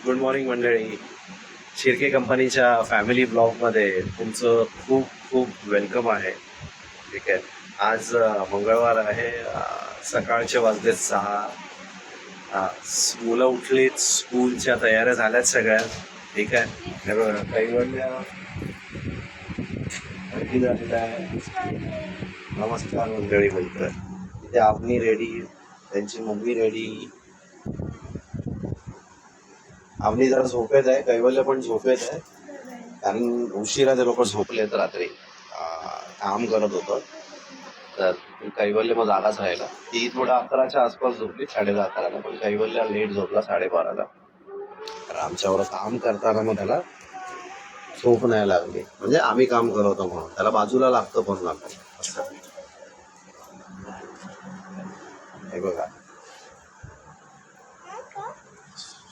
Good morning मंडळी. शिर्के कंपनीच्या family ब्लॉगमध्ये तुमचं खूप खूप वेलकम आहे. ठीक आहे. आज मंगळवार आहे. सकाळचे वाजले 6. मुलं उठलीत, स्कूलच्या तयाऱ्या झाल्यात सगळ्या. ठीक आहे. हे बघा कैवल्य रेडी झालेला आहे. नमस्कार मंडळी बोलतोय. तिथे आपली रेडी, त्यांची मम्मी रेडी. आम्ही जरा झोपेत आहे, कैवल्य पण झोपेत आहे, कारण उशिरा ते लोक झोपलेत रात्री. काम करत होतं तर कैवल्य मग जागाच राहिला. ती थोडं 11च्या आसपास झोपली, 10:30. पण कैवल्य लेट झोपला 12:30. तर आमच्यावर काम करताना मग त्याला झोप नाही लागली. म्हणजे आम्ही काम करत होतो म्हणून त्याला बाजूला लागतं पण लागतं असं. हे बघा,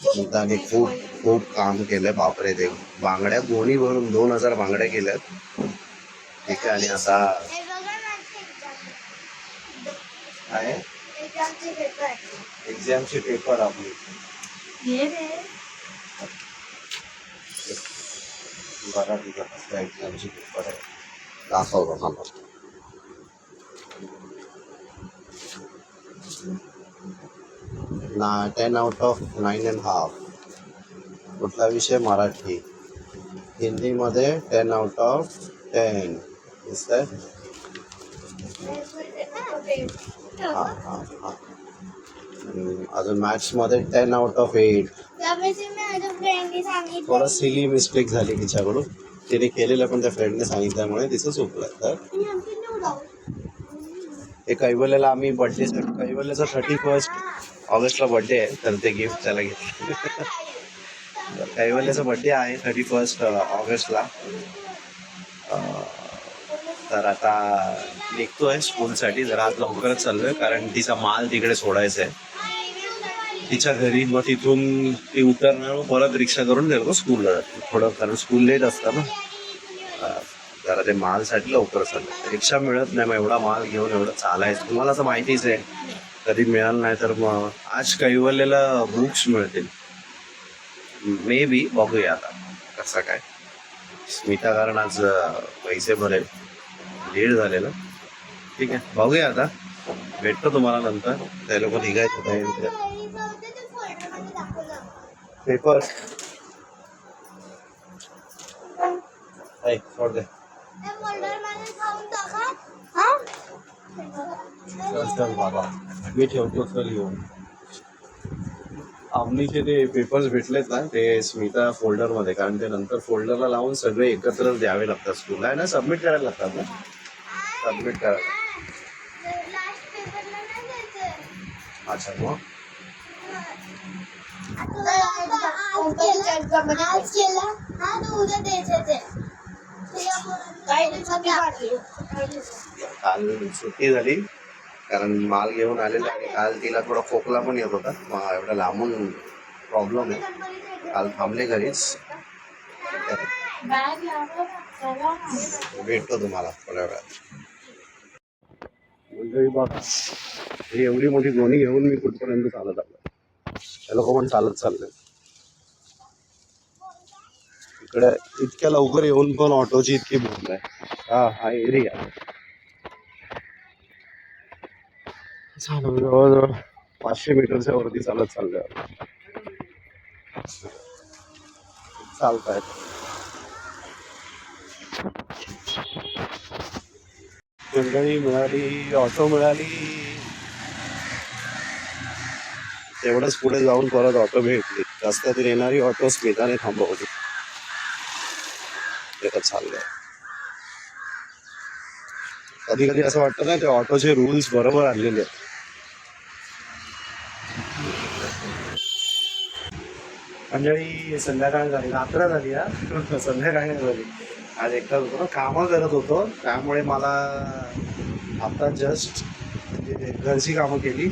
स्मिताने खूप खूप काम केलंय. बापरे, ते बांगड्या गोणी भरून 2000 बांगड्या केल्यात. ठीक आहे. आणि आता आहे एक्झामचे पेपर आपली. बघा तुझा कसला एक्झामचे पेपर आहे, दाखवतो मला. ना 10 out of 9.5. कुठला विषय? मराठी. हिंदीमध्ये 10 out of 10. दिसतंय? हां. अजून मॅथ्समध्ये 10 out of 8. थोडं सिली मिस्टेक झाली तिच्याकडून. तिने केलेलं पण त्या फ्रेंडने सांगितल्यामुळे तिचं चुकलं. तर हे कैवल्याला आम्ही कैवल्याचा 31 ऑगस्टला बर्थडे आहे, तर ते गिफ्ट त्याला घेतलं. कैवल्याचा बर्थडे आहे 31 ऑगस्टला. तर आता निघतोय स्कूलसाठी. जरा आज लवकरच चाललोय, कारण तिचा माल तिकडे सोडायचा आहे तिच्या घरी. मग तिथून ती उतरणार, परत रिक्षा करून गेलो स्कूलला थोडं, कारण स्कूल लेट असतं ना. जरा ते मालसाठी लवकर चाललं. रिक्षा मिळत नाही, मग एवढा माल घेऊन एवढं चालायचं तुम्हाला असं माहितीच आहे. कधी मिळालं नाही तर मग आज कैवल्याला बुक्स मिळतील मे बी. बघूया आता कसं काय. स्मिता कारण आज पैसे भरेल, लेट झालेलं. ठीक आहे, बघूया आता. भेटतो तुम्हाला नंतर. ते लोक निघायचं पेपर सोड दे. चल बाबा, मी ठेवतो. चल येऊन. आमनीचे ते पेपर्स भेटलेत ना, ते स्मिता फोल्डरमध्ये, कारण ते नंतर फोल्डरला लावून सगळे एकत्रच द्यावे लागतात स्कूलला. आहे ना, सबमिट करायला लागतात ना. सबमिट करायला. अच्छा, मग काल सुट्टी झाली कारण माल घेऊन आलेला. आणि काल तिला थोडा खोकला पण येत होता. मग एवढा लांबून प्रॉब्लेम आहे. काल थांबले घरीच. भेटतो तुम्हाला थोड्या वेळात. मंडळी बघा, ही एवढी मोठी गोणी घेऊन मी कुठपर्यंत चालत आलो. त्या लोक पण चालत चालले. इकडे इतक्या लवकर येऊन पण ऑटोची इतकी भूक आहे. हा एरिया जवळजवळ 500 मीटरच्या वरती चालत चाललोय. चालतायत. मंडळी मिळाली, ऑटो मिळाली. तेवढंच पुढे जाऊन परत ऑटो भेटली. रस्त्यातून येणारी ऑटो स्मिताने थांबवली. चाललंय. कधी कधी असं वाटतं ना, ते ऑटोचे रूल्स बरोबर आणलेले आहेत. मंडळी संध्याकाळ झाली, रात्र झाली. संध्याकाळ झाली. आज एकटाच होतो ना, कामं करत होतो, त्यामुळे मला आता जस्ट घरची कामं केली.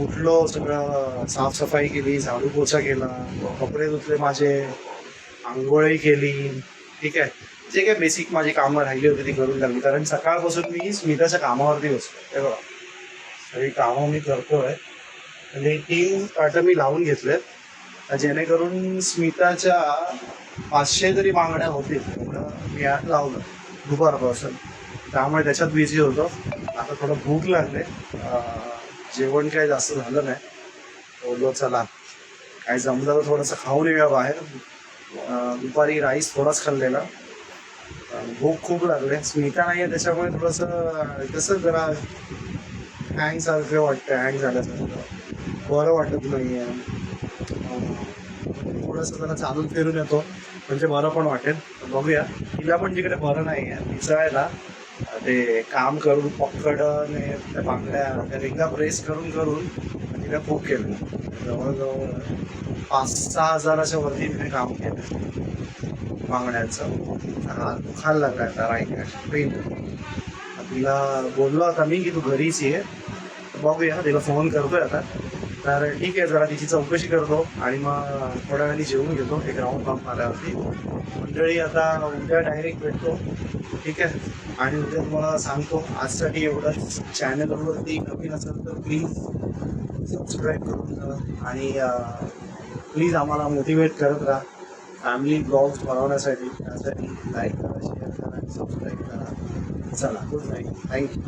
उठलो, सगळं साफसफाई केली, झाडू पोछा केला, कपडे धुतले माझे, आंघोळी केली. ठीक आहे. जे काही बेसिक माझी कामं राहिली होती ती करून टाकली, कारण सकाळपासून मी स्मिताच्या कामावरती बसतो. हे बघा, सगळी कामं मी करतोय. आणि 3 ताटं मी लावून घेतलेत. जेणेकरून स्मिताच्या 500 तरी बांगड्या होतील एवढं मी आज लावलं दुपारपासून. त्यामुळे त्याच्यात बिझी होतो. आता थोडं भूक लागले. जेवण काही जास्त झालं नाही. बोललो चला काय जमलं तर थोडंसं खाऊन येऊया बाहेर. दुपारी राईस थोडाच खाल्लेला. भूक खूप लागले. स्मिता नाही आहे त्याच्यामुळे थोडंसं कसं जरा हँग सारखं वाटतं, हँग झाल्यासारखं बरं वाटत नाही आहे. थोडंसं जरा चालून फिरून येतो म्हणजे बरं पण वाटेल. बघूया. तिला पण तिकडे बरं नाही आहे. तिचं आहे ना ते काम करून पकडणे त्या बांगड्या त्या रिंगा प्रेस करून करून तिने खूप केलं. जवळजवळ 5-6 हजाराच्या वरती तिने काम केलं बांगड्यांचं. हात दुखायला लागला आता राईट पेन. तिला बोललो आता मी की तू घरीच ये. बघूया तिला फोन करतोय आता. तर ठीक आहे जरा तिची चौकशी करतो आणि मग थोड्या वेळाने जेवून घेतो एक राऊंड पंप आल्यावरती. मंडळी आता उद्या डायरेक्ट भेटतो. ठीक आहे. आणि उद्या तुम्हाला सांगतो. आजसाठी एवढंच. चॅनलवरती नवीन असेल तर प्लीज सबस्क्राईब करून जा आणि प्लीज आम्हाला मोटिवेट करत राहा फॅमिली ब्लॉग्स बनवण्यासाठी. त्यासाठी लाईक करा, शेअर करा, सबस्क्राईब करा. चला गुड नाईट. थँक्यू.